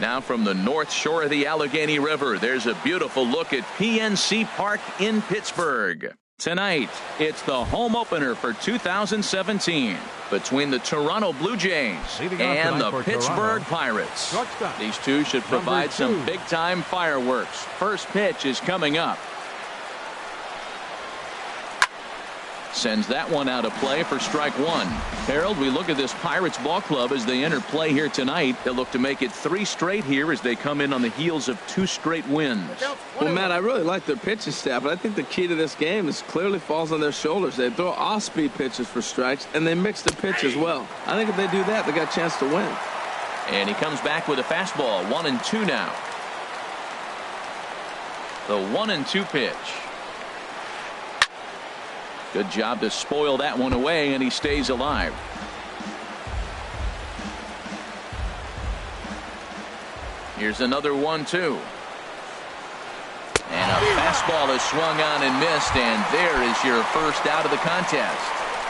Now from the north shore of the Allegheny River, there's a beautiful look at PNC Park in Pittsburgh. Tonight, it's the home opener for 2017 between the Toronto Blue Jays and the Pittsburgh Pirates. These two should provide some big-time fireworks. First pitch is coming up. Sends that one out of play for strike one. Harold, we look at this Pirates ball club as they enter play here tonight. They'll look to make it 3 straight here as they come in on the heels of 2 straight wins. Well, Matt, I really like their pitching staff, but I think the key to this game is clearly falls on their shoulders. They throw off-speed pitches for strikes, and they mix the pitch as well. I think if they do that, they got a chance to win. And he comes back with a fastball, 1-2 now. The 1-2 pitch. Good job to spoil that one away, and he stays alive. Here's another 1-2. And a fastball is swung on and missed, and there is your first out of the contest.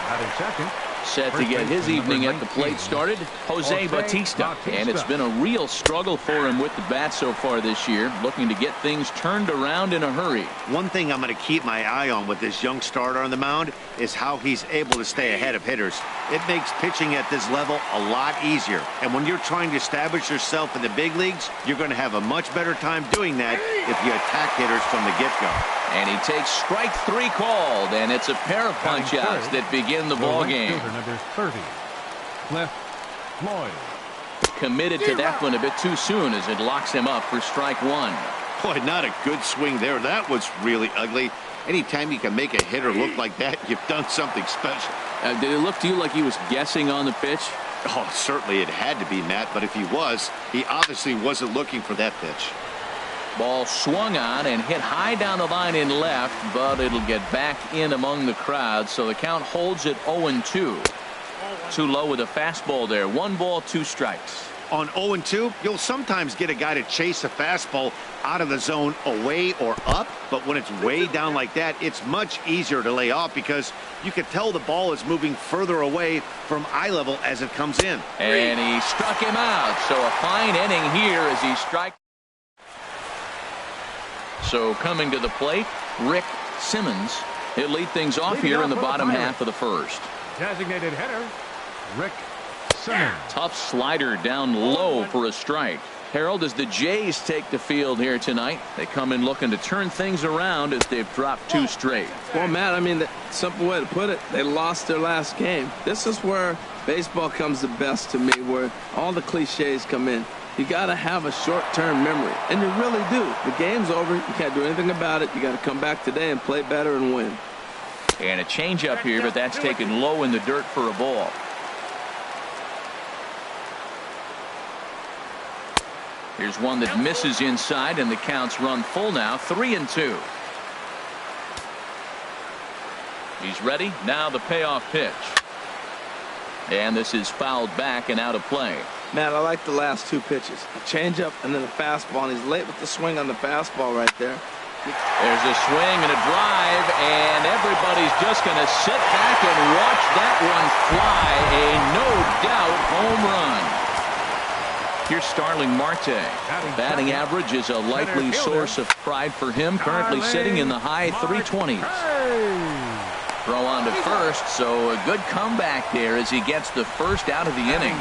Out in second. Set to get his evening at the plate started, Jose Bautista. And it's been a real struggle for him with the bat so far this year, looking to get things turned around in a hurry. One thing I'm going to keep my eye on with this young starter on the mound is how he's able to stay ahead of hitters. It makes pitching at this level a lot easier. And when you're trying to establish yourself in the big leagues, you're going to have a much better time doing that if you attack hitters from the get-go. And he takes strike 3 called, and it's a pair of punch-outs that begin the ball game. Number 30, Cliff Floyd. Committed to that one a bit too soon as it locks him up for strike 1. Boy, not a good swing there. That was really ugly. Anytime you can make a hitter look like that, you've done something special. Did it look to you like he was guessing on the pitch? Oh, certainly it had to be, Matt, but if he was, he obviously wasn't looking for that pitch. Ball swung on and hit high down the line in left, but it'll get back in among the crowd, so the count holds at 0-2. Too low with a fastball there. 1 ball, 2 strikes. On 0-2, you'll sometimes get a guy to chase a fastball out of the zone away or up, but when it's way down like that, it's much easier to lay off because you can tell the ball is moving further away from eye level as it comes in. And he struck him out, so a fine inning here as he strikes. So coming to the plate, Rick Simmons. He'll lead things off here in the bottom half of the first. Designated hitter, Rick Simmons. Tough slider down low for a strike. Harold, as the Jays take the field here tonight, they come in looking to turn things around as they've dropped 2 straight. Well, Matt, I mean, the simple way to put it, they lost their last game. This is where baseball comes the best to me, where all the cliches come in. You got to have a short-term memory, and you really do. The game's over. You can't do anything about it. You got to come back today and play better and win. And a changeup here, but that's taken low in the dirt for a ball. Here's one that misses inside, and the counts run full now, 3-2. He's ready. Now the payoff pitch. And this is fouled back and out of play. Matt, I like the last 2 pitches. A changeup and then a fastball, and he's late with the swing on the fastball right there. There's a swing and a drive, and everybody's just going to sit back and watch that one fly. A no-doubt home run. Here's Starling Marte. Batting average is a likely source of pride for him, currently sitting in the high 320s. Throw on to first, so a good comeback there as he gets the first out of the inning.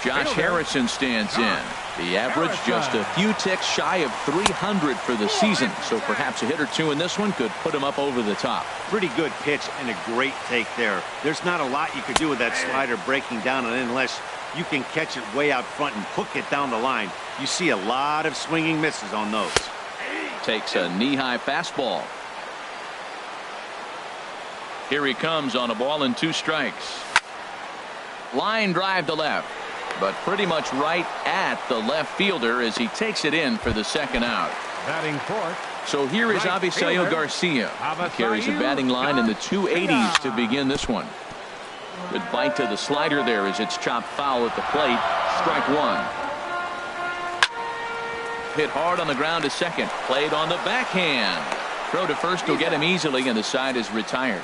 Josh Harrison stands in. The average just a few ticks shy of 300 for the season, so perhaps a hit or 2 in this one could put him up over the top. Pretty good pitch and a great take there. There's not a lot you could do with that slider breaking down unless you can catch it way out front and hook it down the line. You see a lot of swinging misses on those. Takes a knee-high fastball. Here he comes on a ball and 2 strikes. Line drive to left, but pretty much right at the left fielder as he takes it in for the second out. Batting fourth. So here is Avisaíl Garcia. He carries a batting line in the 280s to begin this one. Good bite to the slider there as it's chopped foul at the plate. Strike 1. Hit hard on the ground to second. Played on the backhand. Throw to first will get him easily, and the side is retired.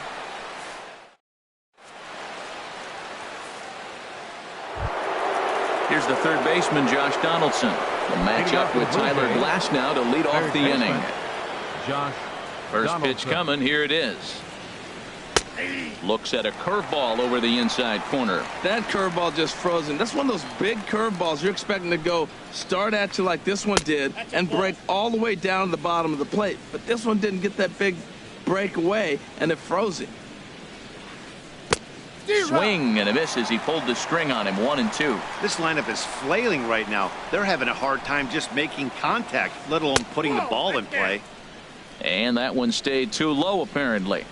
Here's the third baseman, Josh Donaldson. The matchup with Tyler Glasnow to lead off the inning. Josh First pitch coming. Here it is. Looks at a curveball over the inside corner. That curveball just frozen. That's one of those big curveballs you're expecting to go start at you like this one did and break all the way down to the bottom of the plate. But this one didn't get that big break away, and it froze him. Swing and a miss as he pulled the string on him. 1-2. This lineup is flailing right now. They're having a hard time just making contact, let alone putting the ball in play. And that one stayed too low, apparently.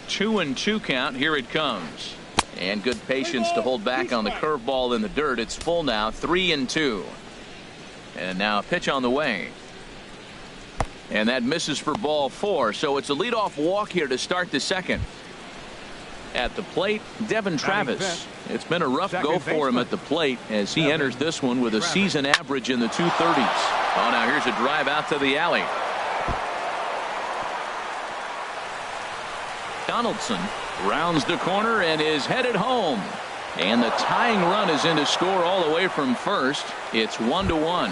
2-2 count. Here it comes. And good patience to hold back on the curveball in the dirt. It's full now. 3-2. And now a pitch on the way. And that misses for ball 4. So it's a leadoff walk here to start the second. At the plate, Devin Travis. It's been a rough go for him at the plate as he enters this one with a season average in the 230s. Oh, now here's a drive out to the alley. Donaldson rounds the corner and is headed home. And the tying run is in to score all the way from first. It's 1-1.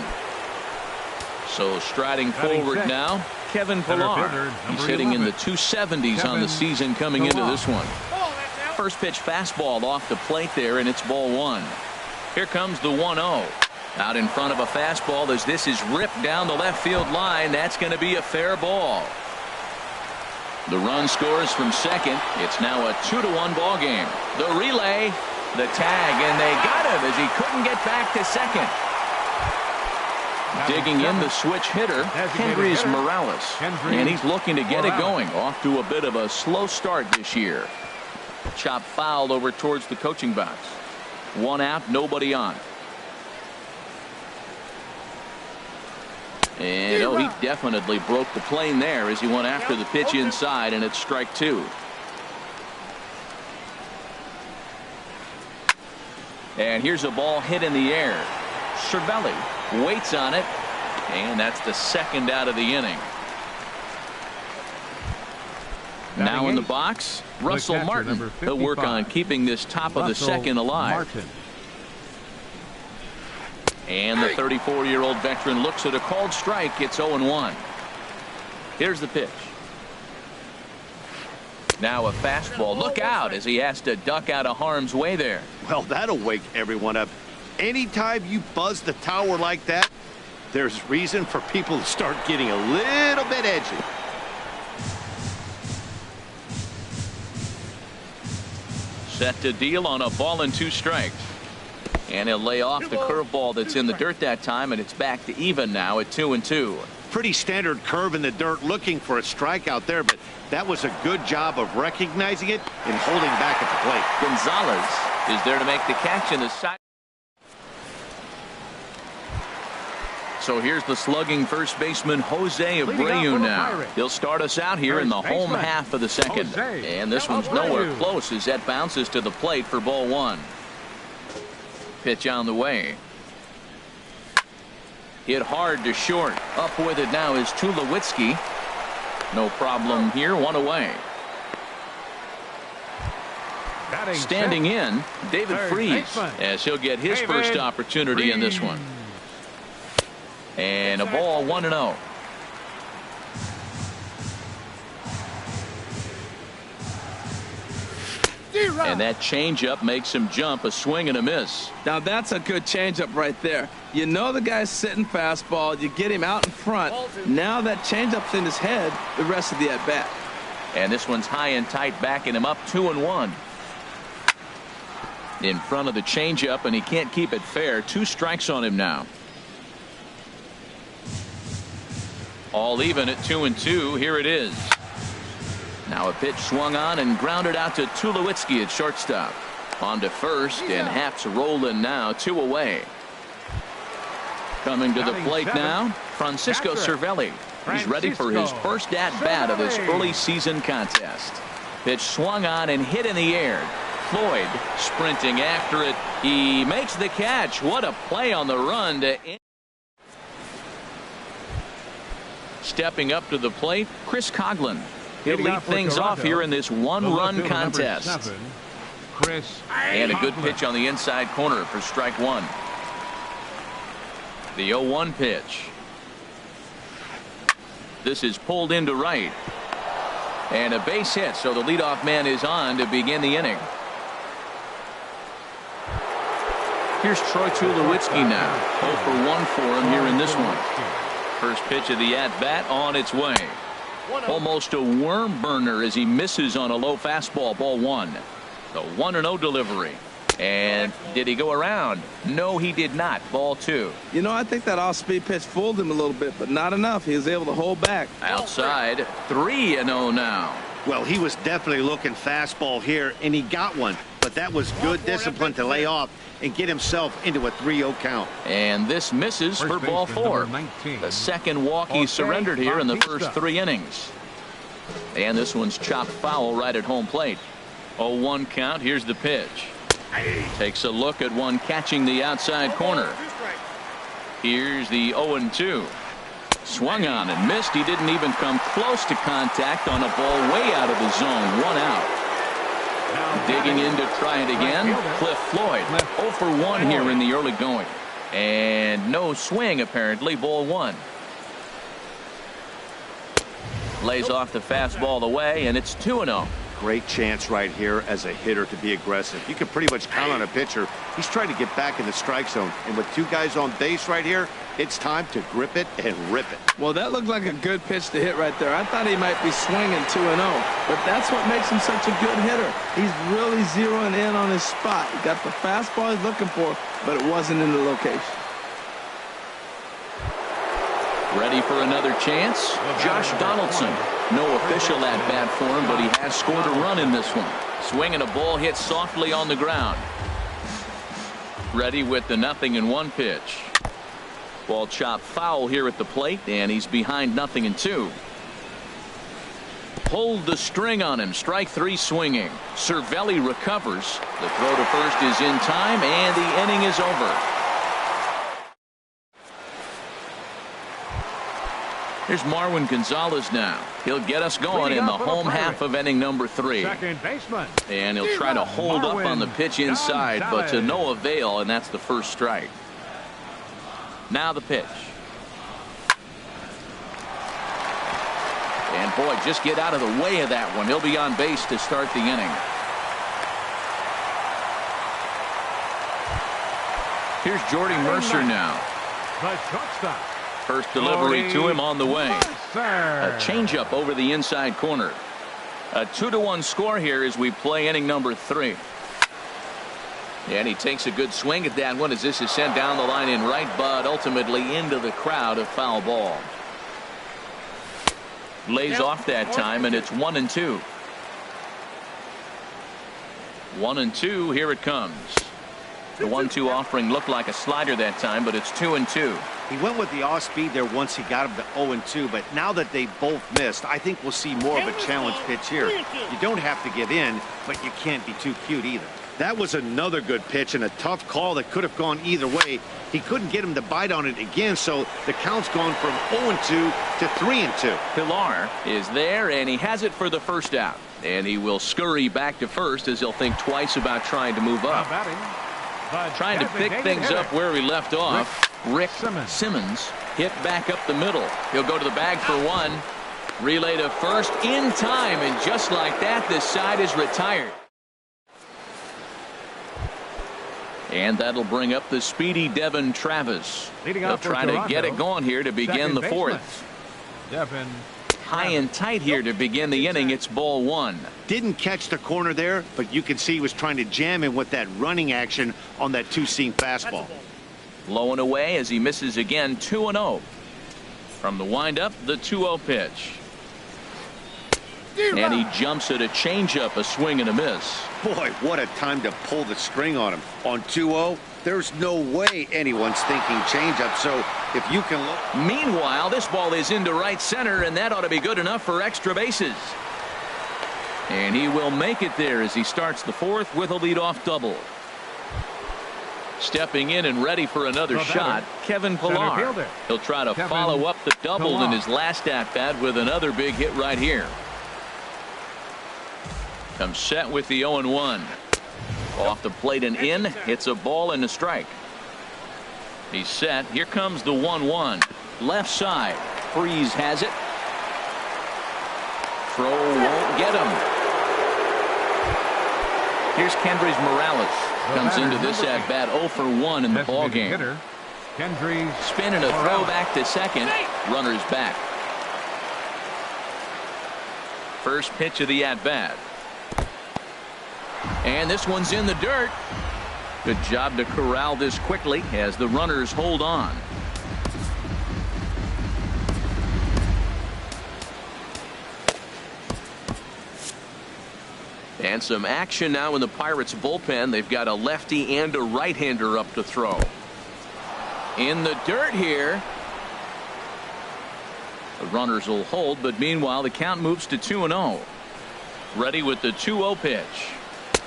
So striding forward now, Kevin Pillar. He's hitting in the 270s on the season coming into this one. First pitch fastball off the plate there, and it's ball 1. Here comes the 1-0. Out in front of a fastball as this is ripped down the left field line. That's going to be a fair ball. The run scores from second. It's now a 2-1 ball game. The relay, the tag, and they got him as he couldn't get back to second. Digging in the switch hitter, Henry's Morales. And he's looking to get it going. Off to a bit of a slow start this year. Chop fouled over towards the coaching box. 1 out, nobody on. And he definitely broke the plane there as he went after the pitch inside, and it's strike 2. And here's a ball hit in the air. Cervelli waits on it, and that's the second out of the inning. Now in the box, Russell Martin. He'll work on keeping this top of the second alive. And the 34-year-old veteran looks at a called strike. It's 0-1. Here's the pitch. Now a fastball. Look out as he has to duck out of harm's way there. Well, that'll wake everyone up. Anytime you buzz the tower like that, there's reason for people to start getting a little bit edgy. Set to deal on a ball and 2 strikes. And he'll lay off the curveball that's in the dirt that time, and it's back to even now at 2-2. Pretty standard curve in the dirt, looking for a strikeout there, but that was a good job of recognizing it and holding back at the plate. Gonzalez is there to make the catch in the side. So here's the slugging first baseman Jose Abreu now. He'll start us out here in the home half of the second. And this one's nowhere close as that bounces to the plate for ball 1. Pitch on the way. Hit hard to short. Up with it now is Tulowitzki. No problem here. 1 away. Standing in, David Freese, as he'll get his first opportunity in this one. And a ball, 1-0. And that changeup makes him jump. A swing and a miss. Now that's a good changeup right there. You know the guy's sitting fastball. You get him out in front. Now that changeup's in his head the rest of the at-bat. And this one's high and tight, backing him up 2-1. In front of the changeup, and he can't keep it fair. 2 strikes on him now. All even at 2-2. Here it is. Now a pitch swung on and grounded out to Tulowitzki at shortstop. On to first, and Haft's rolling now. 2 away. Coming to the plate now, Francisco Cervelli. He's ready for his first at-bat of this early season contest. Pitch swung on and hit in the air. Floyd sprinting after it. He makes the catch. What a play on the run to end. Stepping up to the plate, Chris Coghlan. He'll lead things off here in this 1-run contest. Chris. And a good pitch on the inside corner for strike one. The 0-1 pitch. This is pulled into right. And a base hit, so the leadoff man is on to begin the inning. Here's Troy Tulowitzki now. 0 for 1 for him here in this one. First pitch of the at-bat on its way. Almost a worm burner as he misses on a low fastball, ball one. The 1-0 delivery. And did he go around? No, he did not. Ball two. You know, I think that off-speed pitch fooled him a little bit, but not enough. He was able to hold back. Outside, 3-0 now. Well, he was definitely looking fastball here, and he got one. But that was good discipline to lay off and get himself into a 3-0 count. And this misses for ball four. The second walk he surrendered here in the first 3 innings. And this one's chopped foul right at home plate. 0-1 count. Here's the pitch. Takes a look at one catching the outside corner. Here's the 0-2. Swung on and missed. He didn't even come close to contact on a ball way out of the zone. 1 out. Digging in to try it again. Cliff Floyd. 0 for 1 here in the early going. And no swing apparently. Ball one. Lays off the fastball away, and it's 2-0. Great chance right here as a hitter to be aggressive. You can pretty much count on a pitcher. He's trying to get back in the strike zone. And with 2 guys on base right here, it's time to grip it and rip it. Well, that looked like a good pitch to hit right there. I thought he might be swinging 2-0, but that's what makes him such a good hitter. He's really zeroing in on his spot. He got the fastball he's looking for, but it wasn't in the location. Ready for another chance? Josh Donaldson. No official at bat for him, but he has scored a run in this one. Swinging a ball hit softly on the ground. Ready with the 0-1 pitch. Ball chopped foul here at the plate, and he's behind 0-2. Pulled the string on him. Strike 3 swinging. Cervelli recovers. The throw to first is in time, and the inning is over. Here's Marwin Gonzalez now. He'll get us going in the home half of inning number 3. Second baseman. And he'll try to hold up on the pitch inside, but to no avail, and that's the first strike. Now the pitch. And boy, just get out of the way of that one. He'll be on base to start the inning. Here's Jordy Mercer now. The shortstop. First delivery to him on the way. A changeup over the inside corner. A 2-1 score here as we play inning number 3. And he takes a good swing at that one as this is sent down the line in right, but ultimately into the crowd, a foul ball. Lays off that time, and it's 1-2. 1-2. Here it comes. The 1-2 offering looked like a slider that time, but it's 2-2. He went with the off speed there once he got him to 0-2, but now that they both missed, I think we'll see more of a challenge pitch here. You don't have to give in, but you can't be too cute either. That was another good pitch and a tough call that could have gone either way. He couldn't get him to bite on it again, so the count's gone from 0-2 to 3-2. Pilar is there, and he has it for the first out. And he will scurry back to first as he'll think twice about trying to move up. Trying to pick things up where he left off. Rick Simmons hit back up the middle. He'll go to the bag for one. Relay to first in time, and just like that, this side is retired. And that'll bring up the speedy Devin Travis. They'll try to get it going here to begin the 4th. Devin. High and tight here to begin the inning. It's ball one. Didn't catch the corner there, but you can see he was trying to jam him with that running action on that 2-seam fastball. Low and away as he misses again. 2-0. From the windup, the 2-0 pitch. And he jumps at a changeup, a swing and a miss. Boy, what a time to pull the string on him. On 2-0, there's no way anyone's thinking changeup, so if you can look. Meanwhile, this ball is into right center, and that ought to be good enough for extra bases. And he will make it there as he starts the 4th with a leadoff double. Stepping in and ready for another shot, Kevin Pilar. He'll try to follow up the double in his last at-bat with another big hit right here. Comes set with the 0-1. Off the plate and in. It's a ball and a strike. He's set. Here comes the 1-1. Left side. Freeze has it. Throw won't get him. Here's Kendrys Morales. Comes into this at bat 0 for 1 in the ball game. Spin and a throw back to second. Runners back. First pitch of the at bat. And this one's in the dirt. Good job to corral this quickly as the runners hold on. And some action now in the Pirates bullpen. They've got a lefty and a right-hander up to throw. In the dirt here. The runners will hold, but meanwhile the count moves to 2-0. Ready with the 2-0 pitch.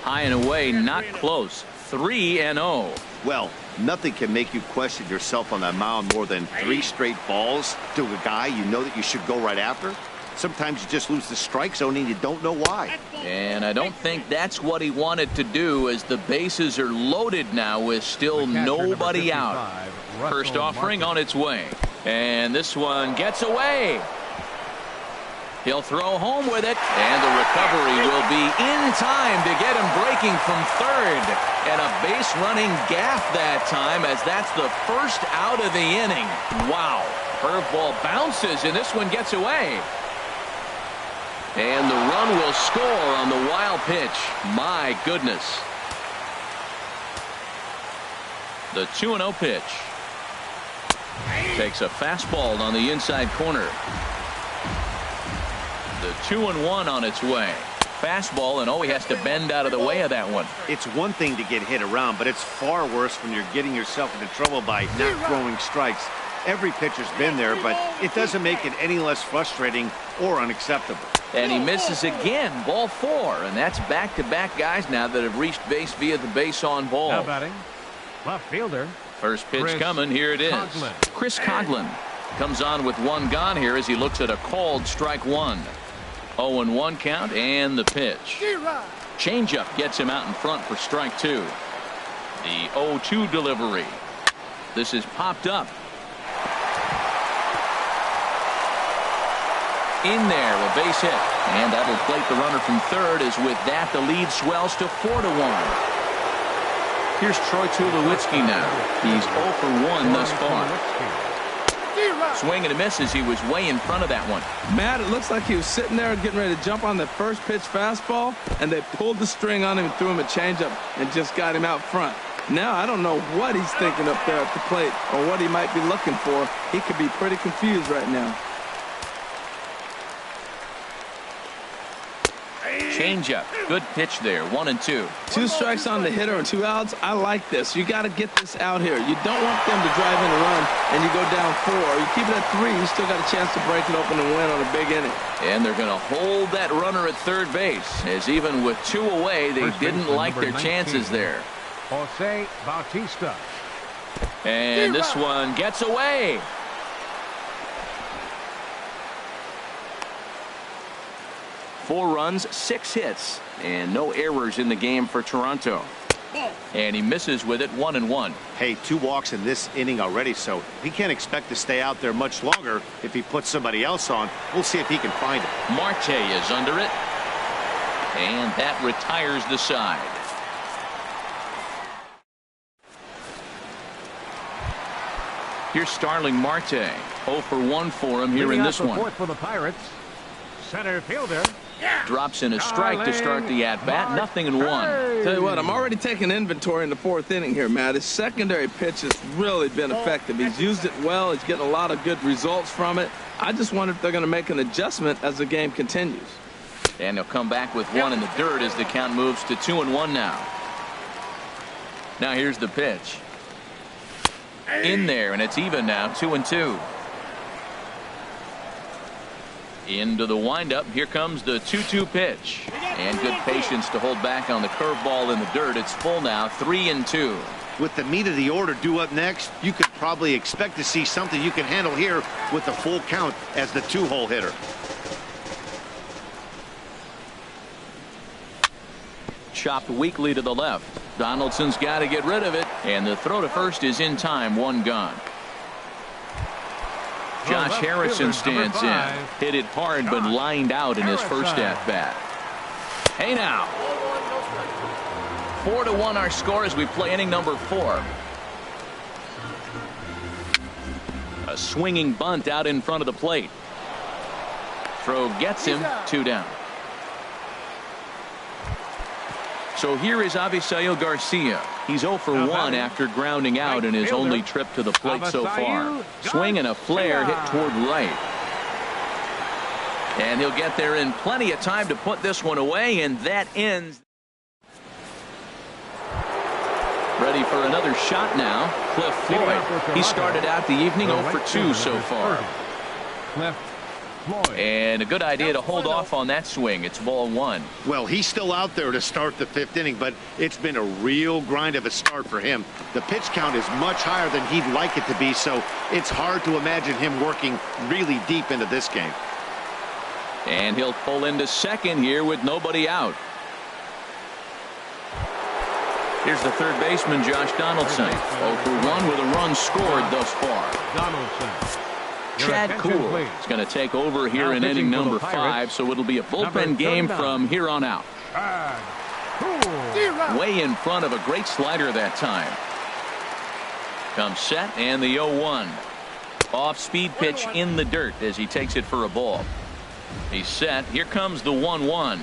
High and away, not close. 3-0. Well, nothing can make you question yourself on that mound more than 3 straight balls to a guy you know that you should go right after. Sometimes you just lose the strike zone and you don't know why. And I don't think that's what he wanted to do, as the bases are loaded now with still nobody out. First offering on its way. And this one gets away. He'll throw home with it, and the recovery will be in time to get him breaking from third. And a base running gaff that time, as that's the first out of the inning. Wow. Curveball bounces, and this one gets away. And the run will score on the wild pitch. My goodness. The 2-0 pitch. Takes a fastball on the inside corner. The 2-1 on its way. Fastball, and he has to bend out of the way of that one. It's one thing to get hit around, but it's far worse when you're getting yourself into trouble by not throwing strikes. Every pitcher's been there, but it doesn't make it any less frustrating or unacceptable. And he misses again. Ball 4, and that's back-to-back guys now that have reached base via the base on ball. Now batting, left fielder. First pitch coming. Here it is. Chris Coghlan comes on with 1 gone here as he looks at a called strike 1. 0-1 count, and the pitch. Changeup gets him out in front for strike 2. The 0-2 delivery. This is popped up. In there, a base hit, and that'll plate the runner from third, as with that the lead swells to 4-1. Here's Troy Tulowitzki now. He's 0 for 1 thus far. Swing and a miss as he was way in front of that one. Matt, it looks like he was sitting there getting ready to jump on the first pitch fastball, and they pulled the string on him and threw him a changeup and just got him out front. Now I don't know what he's thinking up there at the plate or what he might be looking for. He could be pretty confused right now. Changeup. Good pitch there. 1-2. 2 strikes on the hitter and 2 outs. I like this. You got to get this out here. You don't want them to drive in a run and you go down 4. You keep it at 3. You still got a chance to break it open and win on a big inning. And they're going to hold that runner at third base, as even with 2 away, they didn't like their chances there. Jose Bautista. And this one gets away. Four runs, 6 hits, and no errors in the game for Toronto. And he misses with it. 1-1. Hey, 2 walks in this inning already, so he can't expect to stay out there much longer. If he puts somebody else on, we'll see if he can find it. Marte is under it, and that retires the side. Here's Starling Marte. 0 for 1 for him here in this one. For the Pirates, center fielder. Drops in a strike to start the at-bat. 0-1. Tell you what, I'm already taking inventory in the 4th inning here, Matt. His secondary pitch has really been effective. He's used it well. He's getting a lot of good results from it. I just wonder if they're going to make an adjustment as the game continues. And he'll come back with 1 in the dirt as the count moves to 2-1 now. Now here's the pitch. In there, and it's even now. 2-2. Into the windup. Here comes the 2-2 pitch. And good patience to hold back on the curveball in the dirt. It's full now. 3-2. With the meat of the order due up next, you could probably expect to see something you can handle here with the full count as the 2-hole hitter. chopped weakly to the left. Donaldson's got to get rid of it, and the throw to first is in time. One gone. Josh Harrison stands in. Hit it hard, but lined out in his first at-bat. Hey now. 4-1 our score as we play inning number 4. A swinging bunt out in front of the plate. Throw gets him. 2 down. So here is Avisail Garcia. He's 0 for 1 after grounding out in his only trip to the plate so far. Swing and a flare hit toward right. And he'll get there in plenty of time to put this one away, and that ends. Ready for another shot now. Cliff Floyd. He started out the evening 0 for 2 so far. And a good idea to hold off on that swing. It's ball 1. Well, he's still out there to start the 5th inning, but it's been a real grind of a start for him. The pitch count is much higher than he'd like it to be, so it's hard to imagine him working really deep into this game. And he'll pull into second here with nobody out. Here's the third baseman, Josh Donaldson. 0 for 1 with a run scored thus far. Donaldson. Chad Kuhl is going to take over here in inning number 5, so it'll be a bullpen game from here on out. Way in front of a great slider that time. Comes set, and the 0-1. Off-speed pitch in the dirt as he takes it for a ball. He's set. Here comes the 1-1.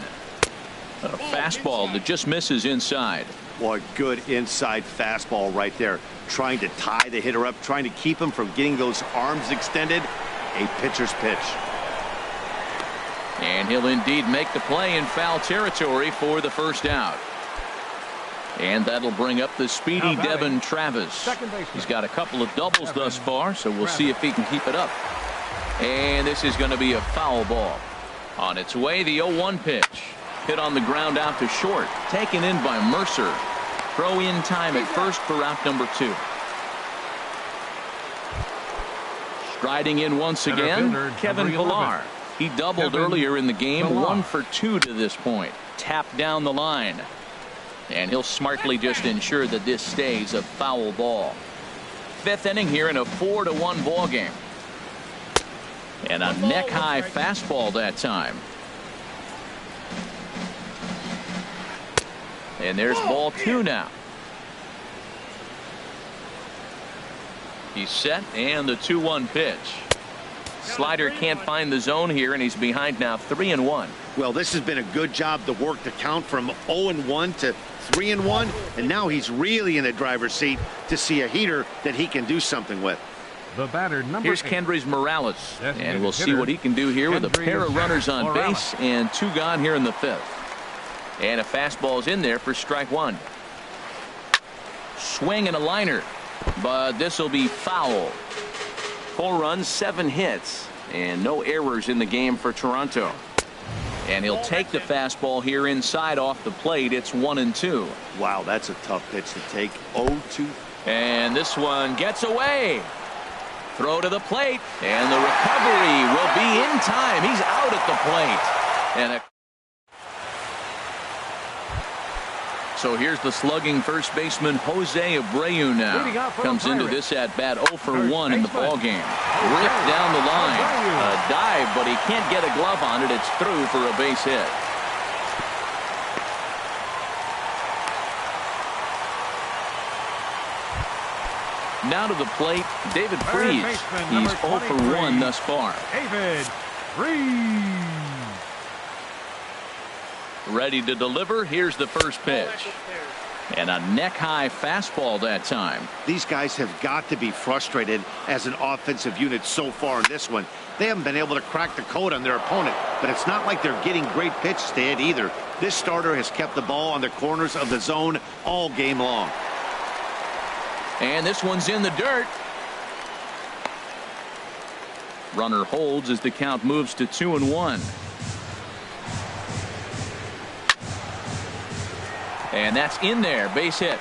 A fastball that just misses inside. Boy, good inside fastball right there. Trying to tie the hitter up, trying to keep him from getting those arms extended. A pitcher's pitch. And he'll indeed make the play in foul territory for the first out. And that'll bring up the speedy Devin Travis. He's got a couple of doubles thus far, so we'll see if he can keep it up. And this is going to be a foul ball. On its way, the 0-1 pitch. Hit on the ground out to short. Taken in by Mercer. Throw in time at first for out number 2. Striding in once again, Kevin Pillar. He doubled earlier in the game. 1 for 2 to this point. Tapped down the line. And he'll smartly just ensure that this stays a foul ball. 5th inning here in a 4-1 ball game. And a neck-high fastball that time. And there's ball 2 now. He's set, and the 2-1 pitch. Slider can't find the zone here, and he's behind now 3-1. Well, this has been a good job to work the count from 0-1 to 3-1, and now he's really in the driver's seat to see a heater that he can do something with. The batter, number Here's 8. Kendrys Morales, and we'll see what he can do here with a pair of runners on base and 2 gone here in the 5th. And a fastball's in there for strike 1. Swing and a liner, but this will be foul. 4 runs, 7 hits, and no errors in the game for Toronto. And he'll take the fastball here inside off the plate. It's 1-2. Wow, that's a tough pitch to take. 0-2. And this one gets away. Throw to the plate, and the recovery will be in time. He's out at the plate. And so here's the slugging first baseman Jose Abreu now. Comes into this at bat 0 for 1 in the ball game. Ripped down the line. A dive, but he can't get a glove on it. It's through for a base hit. Now to the plate, David Freese. He's 0 for 1 thus far. David Freese. Ready to deliver. Here's the first pitch. And a neck-high fastball that time. These guys have got to be frustrated as an offensive unit so far in this one. They haven't been able to crack the code on their opponent, but it's not like they're getting great pitches to hit either. This starter has kept the ball on the corners of the zone all game long. And this one's in the dirt. Runner holds as the count moves to 2-1. And that's in there, base hit.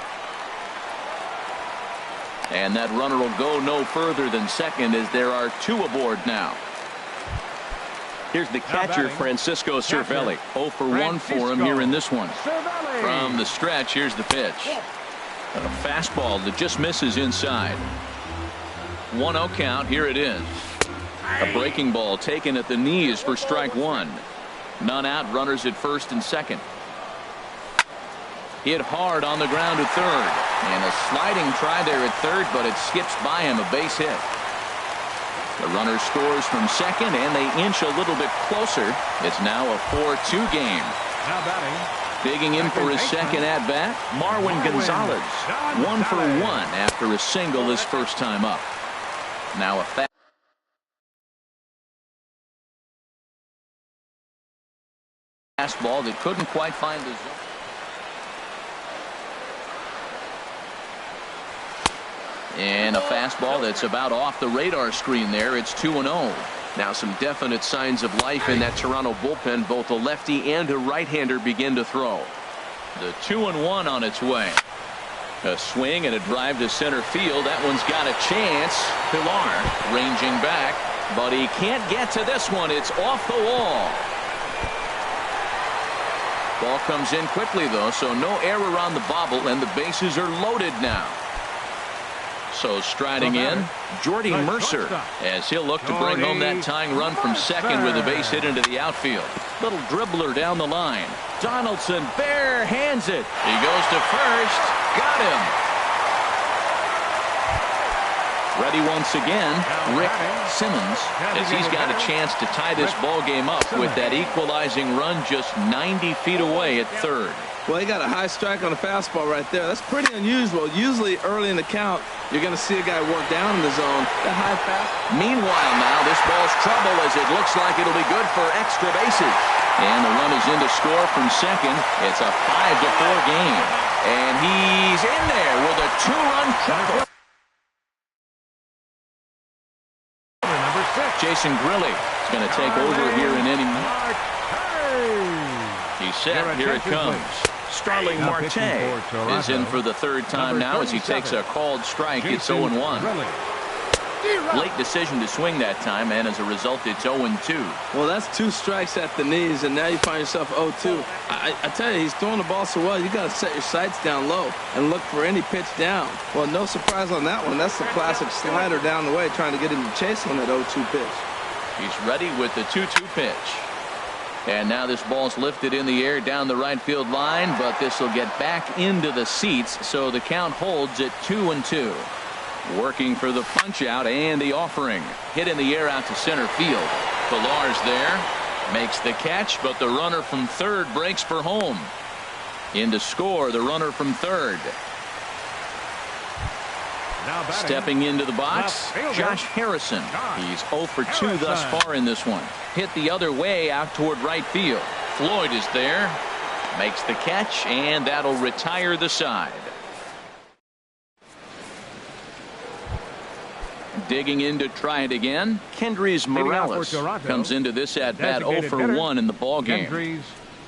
And that runner will go no further than second as there are 2 aboard now. Here's the catcher, Francisco Cervelli. 0 for 1 for him here in this one. From the stretch, here's the pitch. A fastball that just misses inside. 1-0 count. Here it is. A breaking ball taken at the knees for strike one. None out. Runners at first and second. Hit hard on the ground to third. And a sliding try there at third, but it skips by him. A base hit. The runner scores from second, and they inch a little bit closer. It's now a 4-2 game. Now batting. Digging in for his second at-bat, Marwin Gonzalez. 1 for 1 after a single his first time up. Now a fastball that couldn't quite find the zone. And a fastball that's about off the radar screen there. It's 2-0. Now some definite signs of life in that Toronto bullpen. Both a lefty and a right-hander begin to throw. The 2-1 on its way. A swing and a drive to center field. That one's got a chance. Pilar ranging back, but he can't get to this one. It's off the wall. Ball comes in quickly though, so no error on the bobble, and the bases are loaded now. So striding in, Jordy Mercer, as he'll look to bring home that tying run from second with a base hit into the outfield. Little dribbler down the line. Donaldson bare hands it. He goes to first. Got him. Ready once again, Rick Simmons, as he's got a chance to tie this ball game up with that equalizing run just 90 feet away at third. Well, he got a high strike on a fastball right there. That's pretty unusual. Usually early in the count, you're going to see a guy work down in the zone. That high fastball. Meanwhile, now this ball's trouble as it looks like it'll be good for extra bases. And the run is in to score from second. It's a 5-4 game. And he's in there with a 2-run triple. Jason Grilli is going to take over here in inning. He's set. Here it comes. Starling Marte is in for the third time now as he takes a called strike. It's 0-1. Late decision to swing that time, and as a result, it's 0-2. Well, that's 2 strikes at the knees, and now you find yourself 0-2. I tell you, he's throwing the ball so well, you got to set your sights down low and look for any pitch down. Well, no surprise on that one. That's the classic slider down the way, trying to get him to chase on that 0-2 pitch. He's ready with the 2-2 pitch. And now this ball's lifted in the air down the right field line, but this will get back into the seats, so the count holds at 2-2. Working for the punch out and the offering. Hit in the air out to center field. Pilar's there. Makes the catch, but the runner from third breaks for home. In to score, the runner from third. Stepping into the box, Josh Harrison. He's 0 for 2 thus far in this one. Hit the other way out toward right field. Floyd is there. Makes the catch, and that'll retire the side. Digging in to try it again, Kendrys Morales comes into this at-bat 0 for 1 in the ballgame.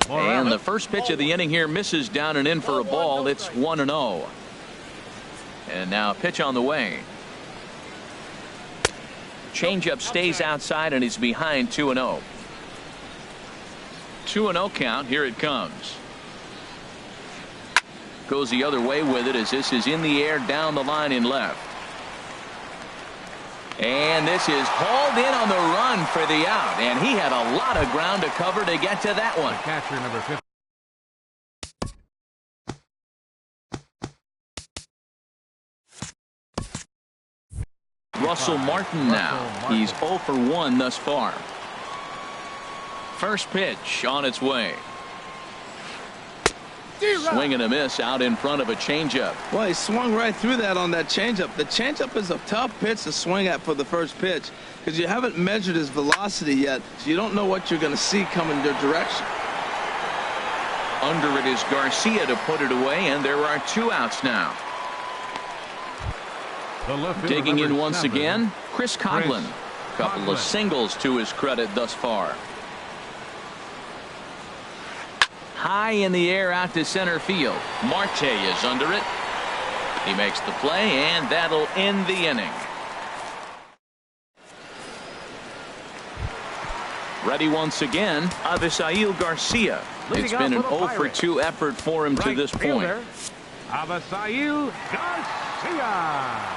And the first pitch of the inning here misses down and in for a ball. It's 1-0. And now a pitch on the way. Changeup stays outside and he's behind 2-0. 2-0 count. Here it comes. Goes the other way with it as this is in the air down the line in left. And this is hauled in on the run for the out. And he had a lot of ground to cover to get to that one. Catcher number 50. Russell Martin now. He's 0 for 1 thus far. First pitch on its way. Swing and a miss out in front of a changeup. Well, he swung right through that on that changeup. The changeup is a tough pitch to swing at for the first pitch because you haven't measured his velocity yet, so you don't know what you're going to see coming your direction. Under it is Garcia to put it away, and there are 2 outs now. Digging in once again, Chris Coghlan. Couple of singles to his credit thus far. High in the air out to center field. Marte is under it. He makes the play, and that'll end the inning. Ready once again, Avisail Garcia. It's been an 0 for 2 effort for him to this point. Avisail Garcia.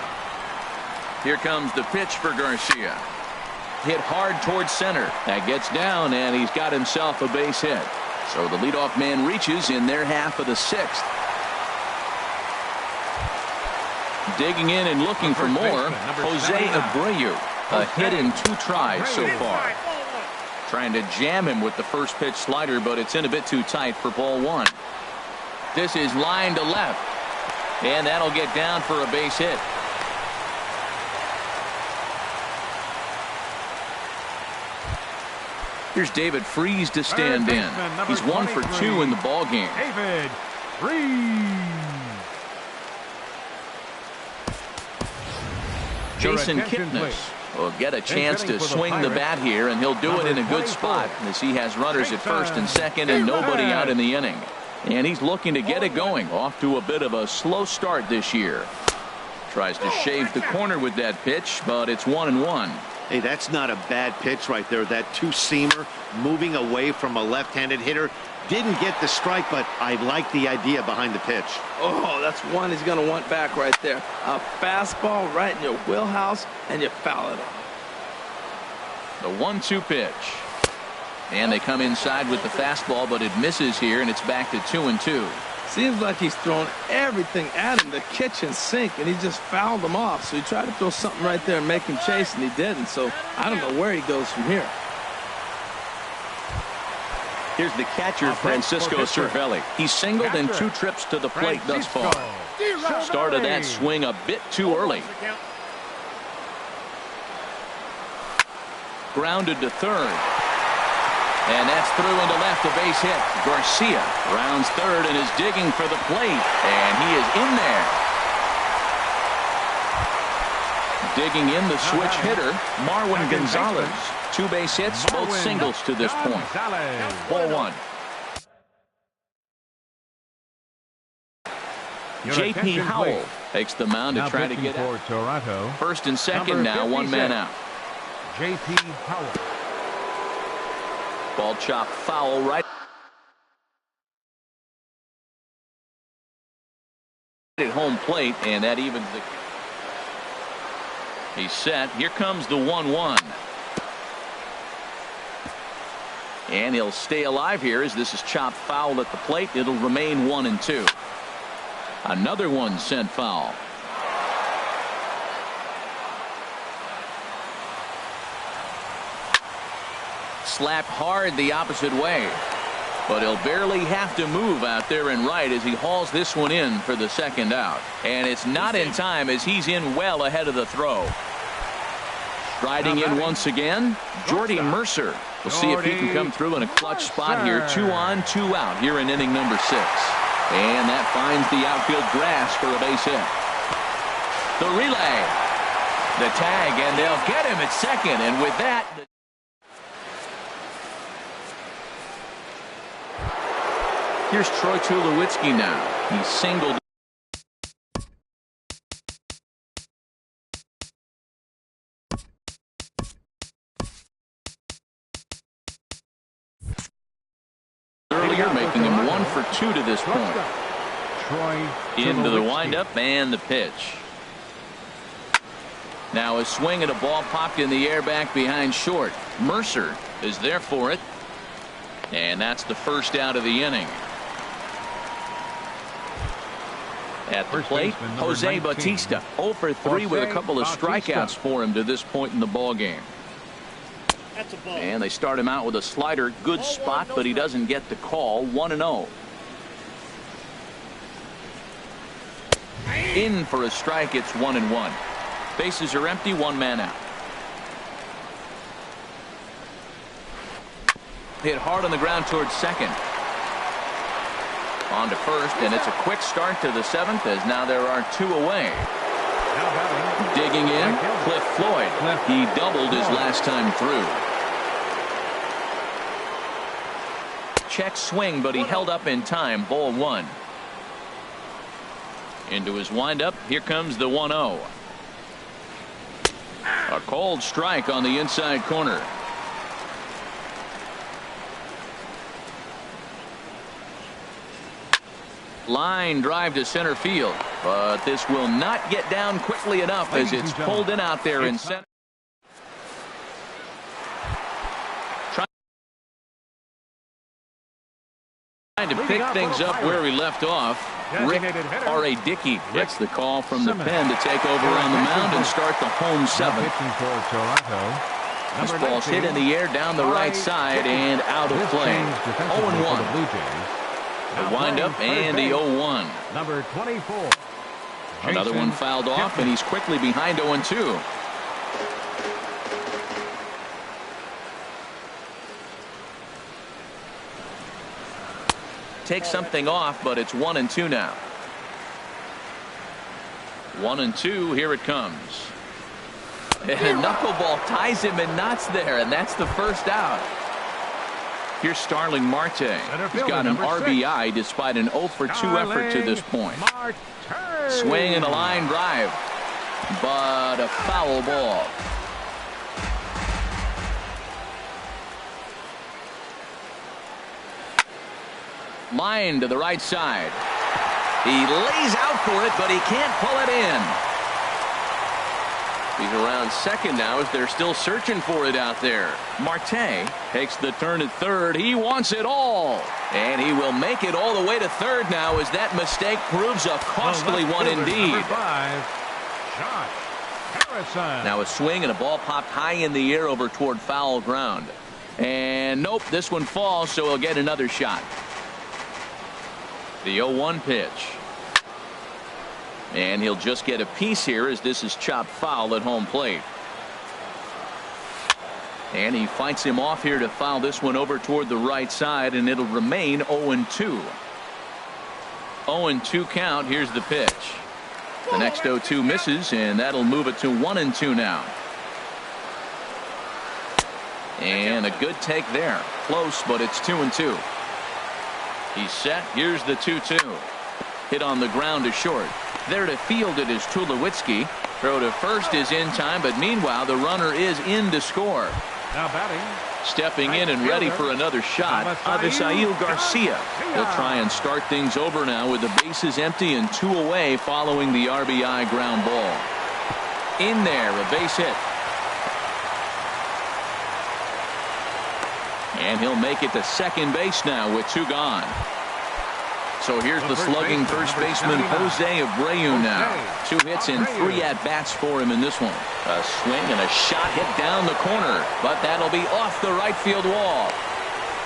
Here comes the pitch for Garcia. Hit hard towards center. That gets down, and he's got himself a base hit. So the leadoff man reaches in their half of the 6th. Digging in and looking for more, Jose Abreu. A hit in 2 tries so far. Trying to jam him with the first pitch slider, but it's in a bit too tight for ball 1. This is line to left, and that'll get down for a base hit. Here's David Freese to stand in. He's 1 for 2 in the ball game. David Freese. Jason Kipnis will get a chance to swing the bat here, and he'll do it in a good spot as he has runners at first and second and nobody out in the inning. And he's looking to get it going. Off to a bit of a slow start this year. Tries to shave the corner with that pitch, but it's 1-1. Hey, that's not a bad pitch right there. That two-seamer moving away from a left-handed hitter. Didn't get the strike, but I like the idea behind the pitch. Oh, that's one he's going to want back right there. A fastball right in your wheelhouse, and you foul it off. The 1-2 pitch. And they come inside with the fastball, but it misses here, and it's back to 2-2. Seems like he's thrown everything at him, the kitchen sink, and he just fouled him off. So he tried to throw something right there and make him chase, and he didn't. So I don't know where he goes from here. Here's the catcher, Francisco Cervelli. He's singled in 2 trips to the plate thus far. Started that swing a bit too early. Grounded to third. And that's through into left, a base hit. Garcia rounds third and is digging for the plate. And he is in there. Digging in the switch hitter, Marwin Gonzalez. 2 base hits, both singles to this point. Ball 1. J.P. Howell takes the mound to try to get out. Toronto. First and second now, 1 man out. J.P. Howell. Ball chop foul right at home plate, and that evens the. He's set. Here comes the 1-1. And he'll stay alive here as this is chopped foul at the plate. It'll remain 1-2. Another one sent foul. Slapped hard the opposite way. But he'll barely have to move out there and right as he hauls this one in for the second out. And it's not in time as he's in well ahead of the throw. Striding in once again, Jordy Mercer. We'll see if he can come through in a clutch spot here. 2 on, 2 out here in inning number 6. And that finds the outfield grass for a base hit. The relay. The tag, and they'll get him at second. And with that... Here's Troy Tulowitzki now. He's singled. Earlier, making him 1 for 2 to this point. Into the windup and the pitch. Now a swing at a ball popped in the air back behind short. Mercer is there for it. And that's the first out of the inning. At the plate, Jose Bautista, 0 for 3 with a couple of strikeouts for him to this point in the ball game. And they start him out with a slider. Good spot, but he doesn't get the call. 1-0. In for a strike. It's 1-1. Bases are empty. 1 man out. Hit hard on the ground towards second. On to first, and it's a quick start to the 7th as now there are 2 away. Digging in, Cliff Floyd. He doubled his last time through. Check swing, but he held up in time. Ball 1. Into his windup. Here comes the 1-0. A cold strike on the inside corner. Line drive to center field, but this will not get down quickly enough as it's pulled in out there in center. Trying to pick things up where he left off. Rick R.A. Dickey gets the call from the pen to take over on the mound and start the home seventh. This ball's hit in the air down the right side and out of play. 0-1. The windup and the 0-1. Number 24. Another one fouled off, and he's quickly behind 0-2. Takes something off, but it's 1-2 now. 1-2. Here it comes. And a knuckleball ties him in knots there, and that's the first out. Here's Starling Marte. He's got an RBI despite an 0-for-2 effort to this point. Swing and a line drive, but a foul ball. Line to the right side. He lays out for it, but he can't pull it in. He's around second now as they're still searching for it out there. Marte takes the turn at third. He wants it all. And he will make it all the way to third now as that mistake proves a costly one indeed. Now a swing and a ball popped high in the air over toward foul ground. And nope, this one falls, so he'll get another shot. The 0-1 pitch. And he'll just get a piece here as this is chopped foul at home plate. And he fights him off here to foul this one over toward the right side, and it'll remain 0-2. 0-2 count. Here's the pitch. The next 0-2 misses, and that'll move it to 1-2 now. And a good take there. Close, but it's 2-2. He's set. Here's the 2-2. Hit on the ground to short. There to field it is Tulowitzki. Throw to first is in time, but meanwhile the runner is in to score. Now batting. Stepping in and ready for another shot, Avisail Garcia. He'll try and start things over now with the bases empty and 2 away following the RBI ground ball. In there, a base hit. And he'll make it to second base now with 2 gone. So here's the slugging first baseman Jose Abreu now. 2 hits and 3 at-bats for him in this one. A swing and a shot hit down the corner, but that'll be off the right field wall.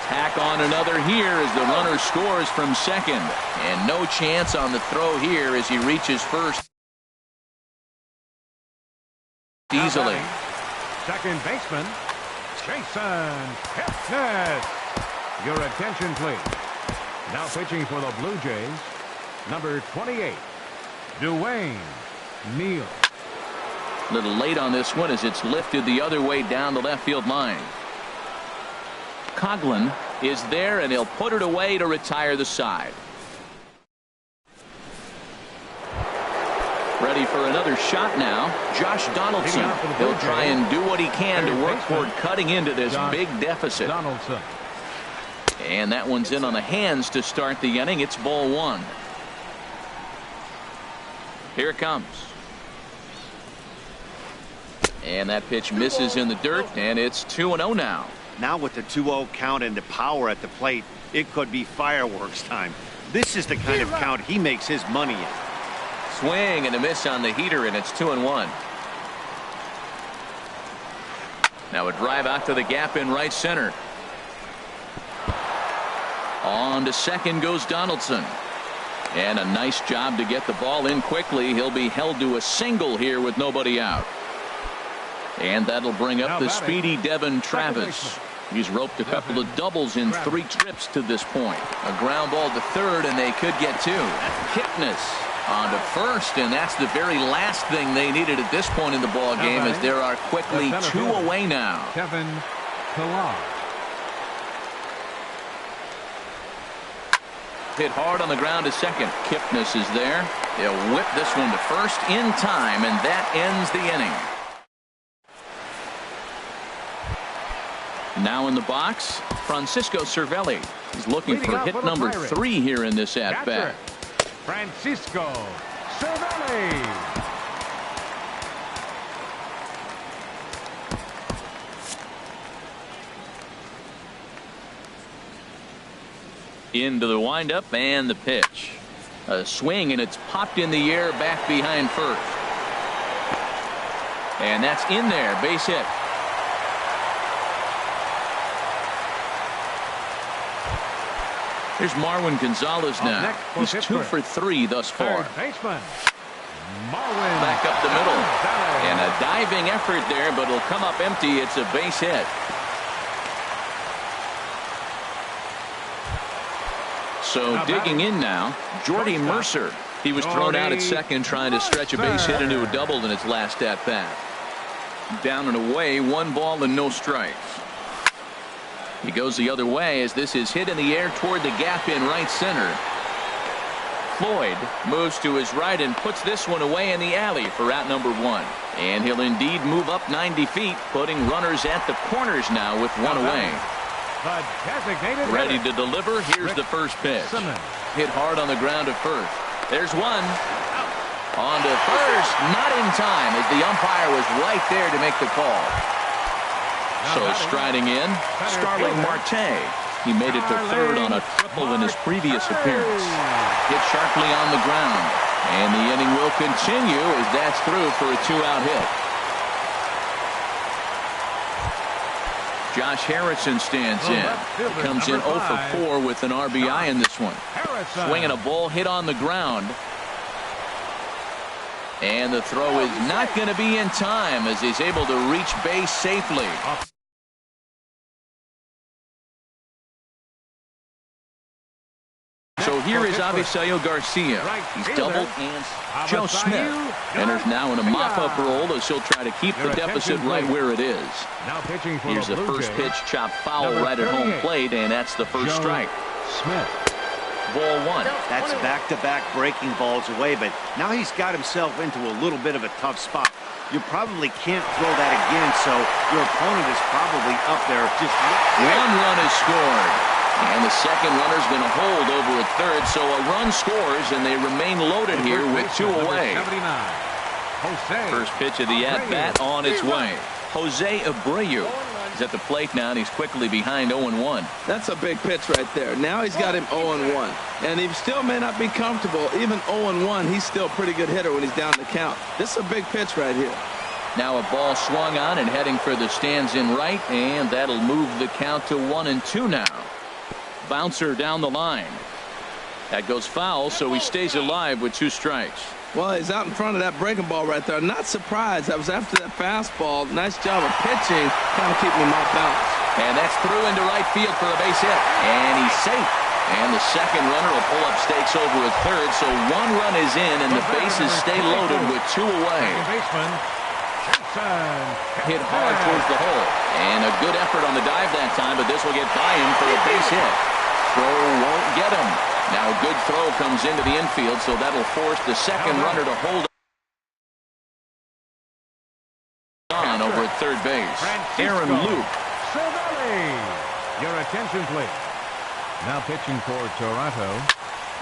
Tack on another here as the runner scores from second. And no chance on the throw here as he reaches first easily. Second baseman, Jason Kipnis. Your attention, please. Now pitching for the Blue Jays, number 28, Dwayne Neal. A little late on this one as it's lifted the other way down the left field line. Coughlin is there, and he'll put it away to retire the side. Ready for another shot now. Josh Donaldson. He'll try and do what he can to work toward cutting into this big deficit. Donaldson. And that one's in on the hands to start the inning. It's ball 1. Here it comes. And that pitch misses in the dirt, and it's 2-0 now. Now with the 2-0 count and the power at the plate, it could be fireworks time. This is the kind of count he makes his money in. Swing and a miss on the heater, and it's 2-1. Now a drive out to the gap in right center. On to second goes Donaldson. And a nice job to get the ball in quickly. He'll be held to a single here with nobody out. And that'll bring up the speedy Devin Travis. He's roped a couple of doubles in 3 trips to this point. A ground ball to third, and they could get 2. Kipnis on to first, and that's the very last thing they needed at this point in the ball game, as there are quickly 2 away now. Kevin Pillar. Hit hard on the ground to second. Kipnis is there. They'll whip this one to first in time, and that ends the inning. Now in the box, Francisco Cervelli. He's looking for hit number 3 here in this at-bat. Francisco Cervelli. Into the windup and the pitch. A swing, and it's popped in the air back behind first. And that's in there. Base hit. Here's Marwin Gonzalez now. He's 2 for 3 thus far. Baseman Marwin. Back up the middle. And a diving effort there, but it'll come up empty. It's a base hit. So digging in now, Jordy Mercer. He was thrown out at second trying to stretch a base hit into a double in its last at bat. Down and away, 1 ball and no strikes. He goes the other way as this is hit in the air toward the gap in right center. Floyd moves to his right and puts this one away in the alley for out number 1. And he'll indeed move up 90 feet, putting runners at the corners now with 1 away. Ready to deliver. Here's the first pitch. Hit hard on the ground at first. There's 1. On to first. Not in time as the umpire was right there to make the call. So striding in, Starling Marte. He made it to third on a triple in his previous appearance. Hit sharply on the ground. And the inning will continue as that's through for a 2-out hit. Josh Harrison stands in. He comes in 0 for 4 with an RBI in this one. Swinging a ball hit on the ground. And the throw is not going to be in time as he's able to reach base safely. So here is Avisail Garcia. He's doubled and Joe Smith enters now in a mop-up role as he'll try to keep the deficit right where it is. Here's the first pitch chopped foul right at home plate, and that's the first strike. Smith. Ball 1. That's back-to-back breaking balls away, but now he's got himself into a little bit of a tough spot. You probably can't throw that again, so your opponent is probably up there just... 1 run is scored. And the second runner's going to hold over at third, so a run scores, and they remain loaded here with 2 away. First pitch of the at-bat on its way. Jose Abreu is at the plate now, and he's quickly behind 0-1. That's a big pitch right there. Now he's got him 0-1. And he still may not be comfortable. Even 0-1, he's still a pretty good hitter when he's down the count. This is a big pitch right here. Now a ball swung on and heading for the stands in right, and that'll move the count to 1-2 now. Bouncer down the line. That goes foul, so he stays alive with 2 strikes. Well, he's out in front of that breaking ball right there. I'm not surprised. I was after that fastball. Nice job of pitching, kind of keeping him off balance. And that's through into right field for a base hit. And he's safe. And the second runner will pull up stakes over at third, so 1 run is in, and the bases stay loaded with 2 away. Hit hard towards the hole. And a good effort on the dive that time, but this will get by him for a base hit. Throw won't get him. Now a good throw comes into the infield, so that'll force the second runner to hold on over at third base. Aaron Luke. Your attention, please. Now pitching for Toronto,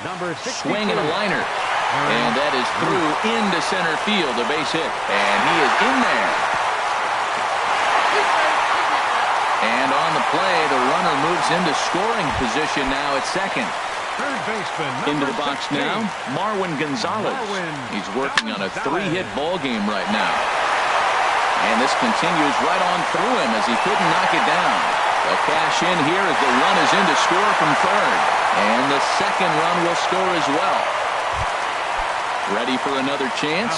number 6. Swing and a liner. And that is through into center field, a base hit. And he is in there. And on the play, the runner moves into scoring position now at second. Third baseman, into the box now, Marwin Gonzalez. He's working on a 3-hit ball game right now. And this continues right on through him as he couldn't knock it down. They'll cash in here as the run is in to score from third. And the second run will score as well. Ready for another chance.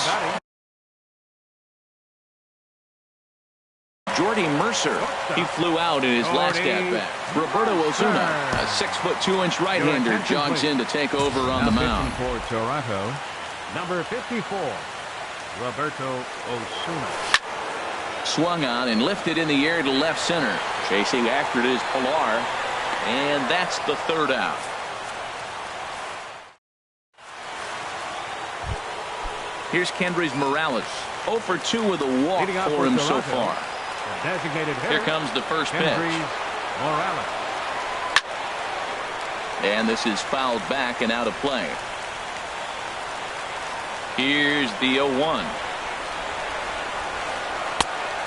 Jordy Mercer, he flew out in his last at-bat. Roberto Osuna, a 6'2" right-hander, jogs in to take over on the mound. For Toronto, number 54, Roberto Osuna. Swung on and lifted in the air to left center. Chasing after it is Pilar, and that's the third out. Here's Kendrys Morales, 0 for 2 with a walk for him so far. Here comes the first pitch. And this is fouled back and out of play. Here's the 0-1.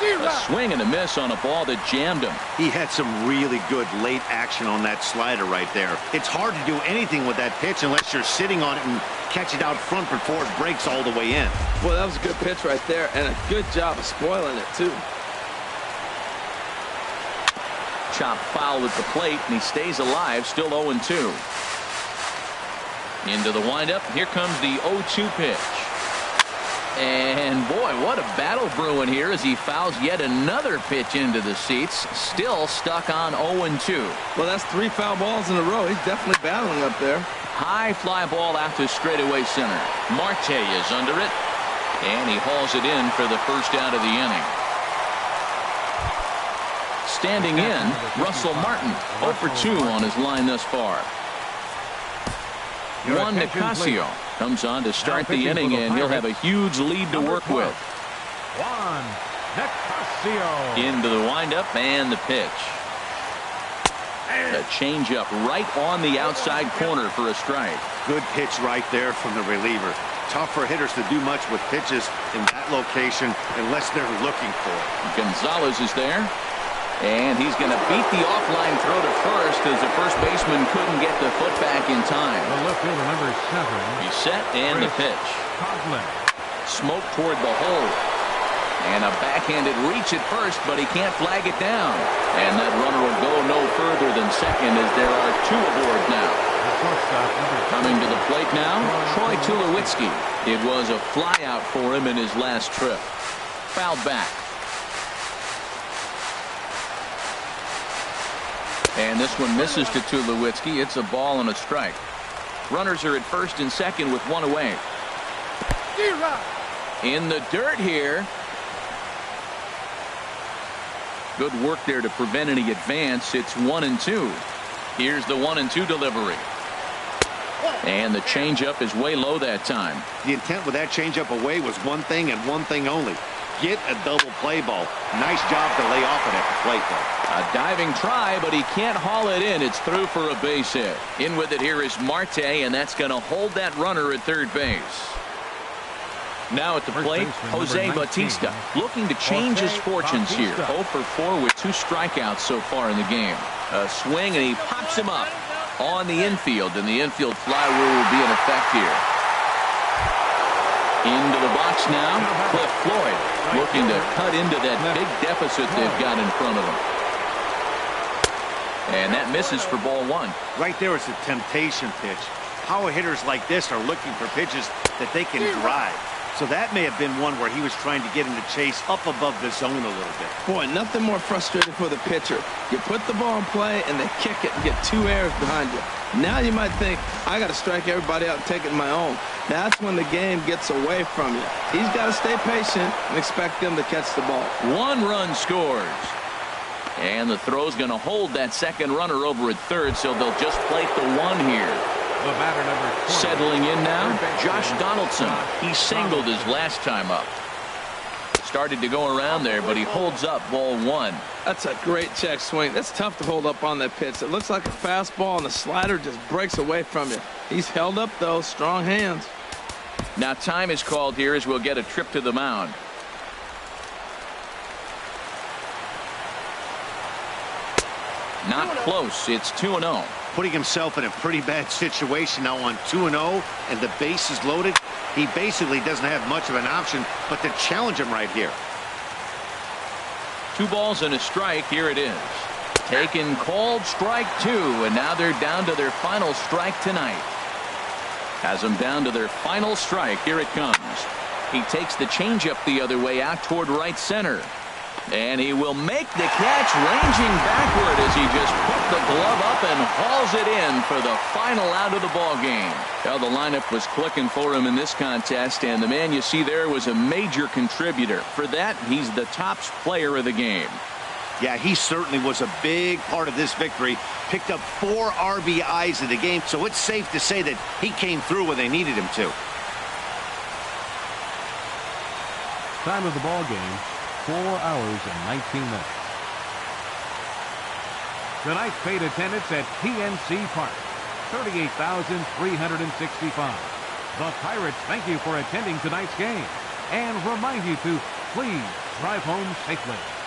A swing and a miss on a ball that jammed him. He had some really good late action on that slider right there. It's hard to do anything with that pitch unless you're sitting on it and catch it out front before it breaks all the way in. Well, that was a good pitch right there, and a good job of spoiling it, too. Chopped foul at the plate, and he stays alive, still 0-2. Into the windup. Here comes the 0-2 pitch. And boy, what a battle brewing here as he fouls yet another pitch into the seats. Still stuck on 0-2. Well, that's 3 foul balls in a row. He's definitely battling up there. High fly ball out to straightaway center. Marte is under it, and he hauls it in for the first out of the inning. Standing in, Russell Martin, 0 for 2 on his line thus far. Juan Nicasio comes on to start the inning, and he'll have a huge lead to work with. Juan Nicasio. Into the windup and the pitch. A changeup right on the outside corner for a strike. Good pitch right there from the reliever. Tough for hitters to do much with pitches in that location unless they're looking for it. Gonzalez is there. And he's going to beat the offline throw to first as the first baseman couldn't get the foot back in time. The left fielder, number 7. He's set and the pitch. Coughlin. Smoke toward the hole. And a backhanded reach at first, but he can't flag it down. And that runner will go no further than second as there are 2 aboard now. Coming to the plate now, Troy Tulowitzki. It was a flyout for him in his last trip. Fouled back. And this one misses to Tulowitzki. It's a ball and a strike. Runners are at first and second with 1 away. In the dirt here. Good work there to prevent any advance. It's 1-2. Here's the 1-2 delivery. And the changeup is way low that time. The intent with that changeup away was one thing and one thing only. Get a double play ball. Nice job to lay off it at the plate, though. A diving try, but he can't haul it in. It's through for a base hit. In with it here is Marte, and that's going to hold that runner at third base. Now at the plate, Jose Bautista looking to change his fortunes here. 0 for 4 with 2 strikeouts so far in the game. A swing, and he pops him up on the infield, and the infield fly rule will be in effect here. Into the box now, Cliff Floyd looking to cut into that big deficit they've got in front of them. And that misses for ball 1. Right there is a temptation pitch. Power hitters like this are looking for pitches that they can drive. So that may have been one where he was trying to get him to chase up above the zone a little bit. Boy, nothing more frustrating for the pitcher. You put the ball in play and they kick it and get 2 errors behind you. Now you might think, I got to strike everybody out and take it my own. That's when the game gets away from you. He's got to stay patient and expect them to catch the ball. 1 run scores. And the throw's going to hold that second runner over at third, so they'll just plate the 1 here. The batter, number 20. Settling in now, Josh Donaldson. He singled his last time up. Started to go around there, but he holds up ball 1. That's a great check swing. That's tough to hold up on that pitch. It looks like a fastball, and the slider just breaks away from you. He's held up, though. Strong hands. Now time is called here as we'll get a trip to the mound. Not close. It's 2-0. Putting himself in a pretty bad situation now on 2-0, and the base is loaded. He basically doesn't have much of an option but to challenge him right here. 2 balls and a strike. Here it is. Taken, called, strike 2, and now they're down to their final strike tonight. Has them down to their final strike. Here it comes. He takes the changeup the other way out toward right center. And he will make the catch, ranging backward as he just put the glove up and hauls it in for the final out of the ball game. Well, the lineup was clicking for him in this contest, and the man you see there was a major contributor. For that, he's the top player of the game. Yeah, he certainly was a big part of this victory. Picked up 4 RBIs in the game, so it's safe to say that he came through when they needed him to. Time of the ball game, 4 hours and 19 minutes. Tonight's paid attendance at PNC Park, 38,365. The Pirates thank you for attending tonight's game and remind you to please drive home safely.